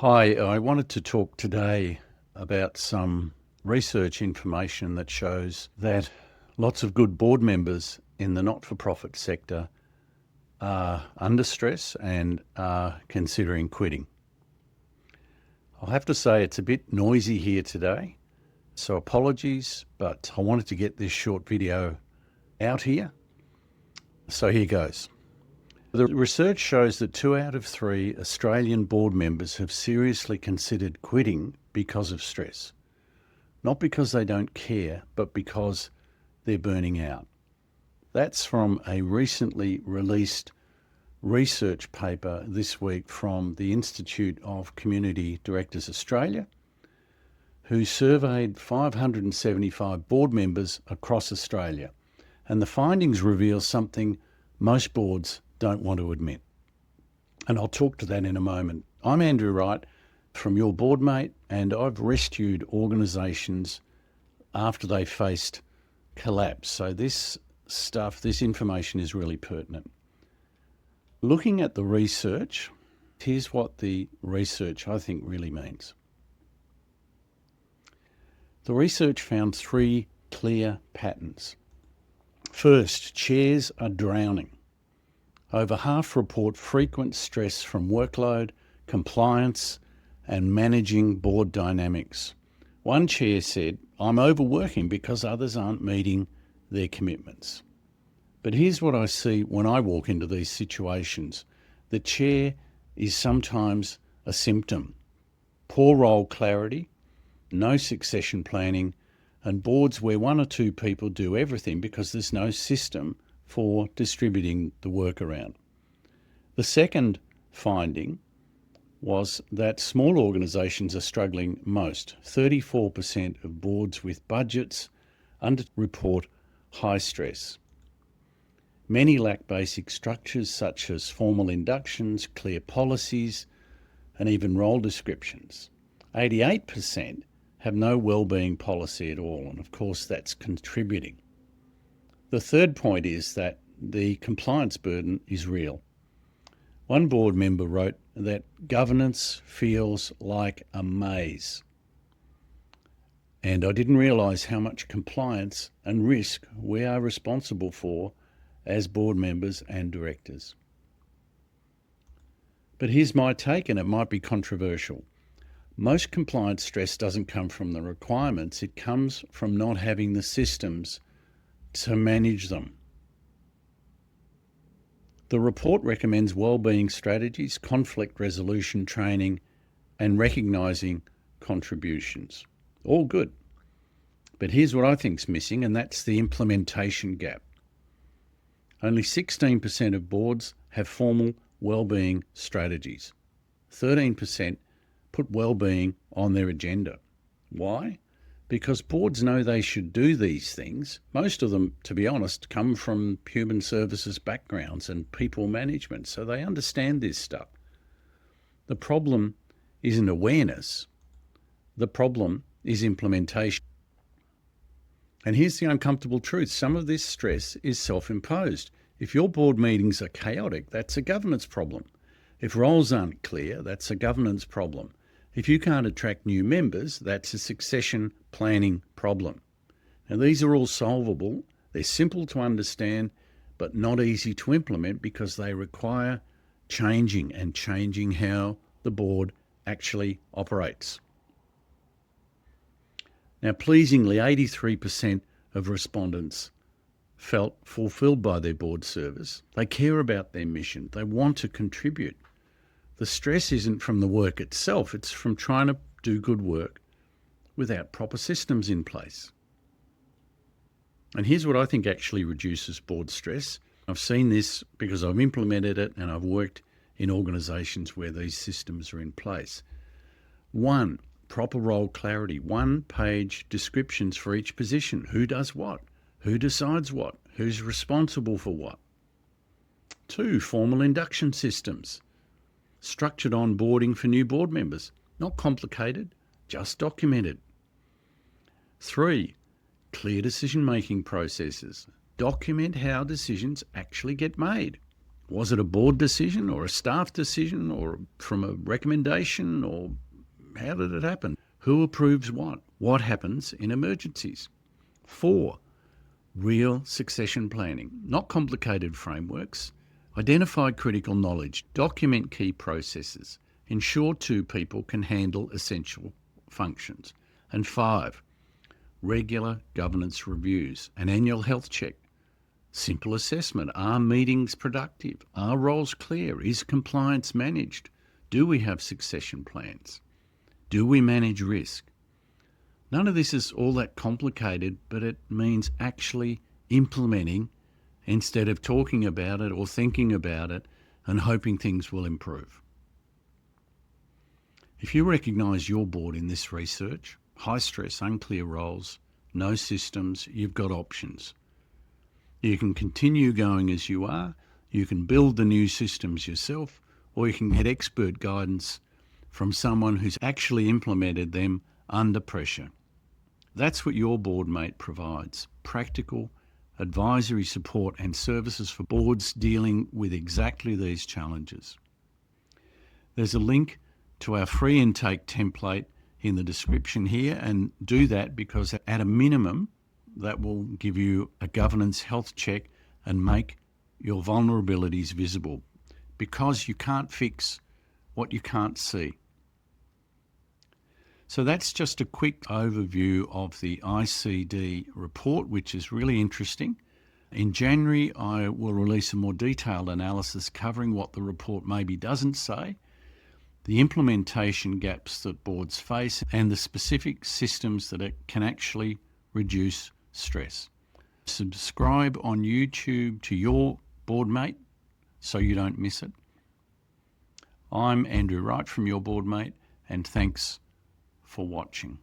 Hi, I wanted to talk today about some research information that shows that lots of good board members in the not-for-profit sector are under stress and are considering quitting. I'll have to say it's a bit noisy here today, so apologies, but I wanted to get this short video out here. So here goes. The research shows that 2 out of 3 Australian board members have seriously considered quitting because of stress. Not because they don't care, but because they're burning out. That's from a recently released research paper this week from the Institute of Community Directors Australia, who surveyed 575 board members across Australia. And the findings reveal something most boards don't want to admit. And I'll talk to that in a moment. I'm Andrew Wright from Your Board Mate, and I've rescued organisations after they faced collapse. So this information is really pertinent. Looking at the research, here's what the research I think really means. The research found 3 clear patterns. First, chairs are drowning. Over half report frequent stress from workload, compliance, and managing board dynamics. One chair said, "I'm overworking because others aren't meeting their commitments." But here's what I see when I walk into these situations. The chair is sometimes a symptom. Poor role clarity, no succession planning, and boards where 1 or 2 people do everything because there's no system for distributing the work around. The second finding was that small organisations are struggling most. 34% of boards with budgets underreport high stress. Many lack basic structures such as formal inductions, clear policies, and even role descriptions. 88% have no wellbeing policy at all, and of course that's contributing. The third point is that the compliance burden is real. One board member wrote that governance feels like a maze. And I didn't realise how much compliance and risk we are responsible for as board members and directors. But here's my take, and it might be controversial. Most compliance stress doesn't come from the requirements, it comes from not having the systems to manage them. The report recommends wellbeing strategies, conflict resolution training, and recognising contributions. All good. But here's what I think's missing, and that's the implementation gap. Only 16% of boards have formal wellbeing strategies. 13% put wellbeing on their agenda. Why? Because boards know they should do these things. Most of them, to be honest, come from human services backgrounds and people management, so they understand this stuff. The problem isn't awareness. The problem is implementation. And here's the uncomfortable truth. Some of this stress is self-imposed. If your board meetings are chaotic, that's a governance problem. If roles aren't clear, that's a governance problem. If you can't attract new members, that's a succession planning problem. Now, these are all solvable. They're simple to understand, but not easy to implement because they require changing how the board actually operates. Now, pleasingly, 83% of respondents felt fulfilled by their board service. They care about their mission. They want to contribute. The stress isn't from the work itself, it's from trying to do good work without proper systems in place. And here's what I think actually reduces board stress. I've seen this because I've implemented it and I've worked in organisations where these systems are in place. 1, proper role clarity, 1-page descriptions for each position. Who does what? Who decides what? Who's responsible for what? 2, formal induction systems. Structured onboarding for new board members. Not complicated, just documented. 3, clear decision-making processes. Document how decisions actually get made. Was it a board decision or a staff decision or from a recommendation, or how did it happen? Who approves what? What happens in emergencies? 4, real succession planning, not complicated frameworks. Identify critical knowledge, document key processes, ensure 2 people can handle essential functions. And 5, regular governance reviews, an annual health check, simple assessment. Are meetings productive? Are roles clear? Is compliance managed? Do we have succession plans? Do we manage risk? None of this is all that complicated, but it means actually implementing instead of talking about it or thinking about it and hoping things will improve. If you recognise your board in this research, high stress, unclear roles, no systems, you've got options. You can continue going as you are, you can build the new systems yourself, or you can get expert guidance from someone who's actually implemented them under pressure. That's what your board mate provides: practical advisory support and services for boards dealing with exactly these challenges. There's a link to our free intake template in the description here, and do that because at a minimum that will give you a governance health check and make your vulnerabilities visible, because you can't fix what you can't see. So that's just a quick overview of the ICD report, which is really interesting. In January, I will release a more detailed analysis covering what the report maybe doesn't say, the implementation gaps that boards face, and the specific systems that can actually reduce stress. Subscribe on YouTube to your board mate so you don't miss it. I'm Andrew Wright from Your Board Mate, and thanks for watching.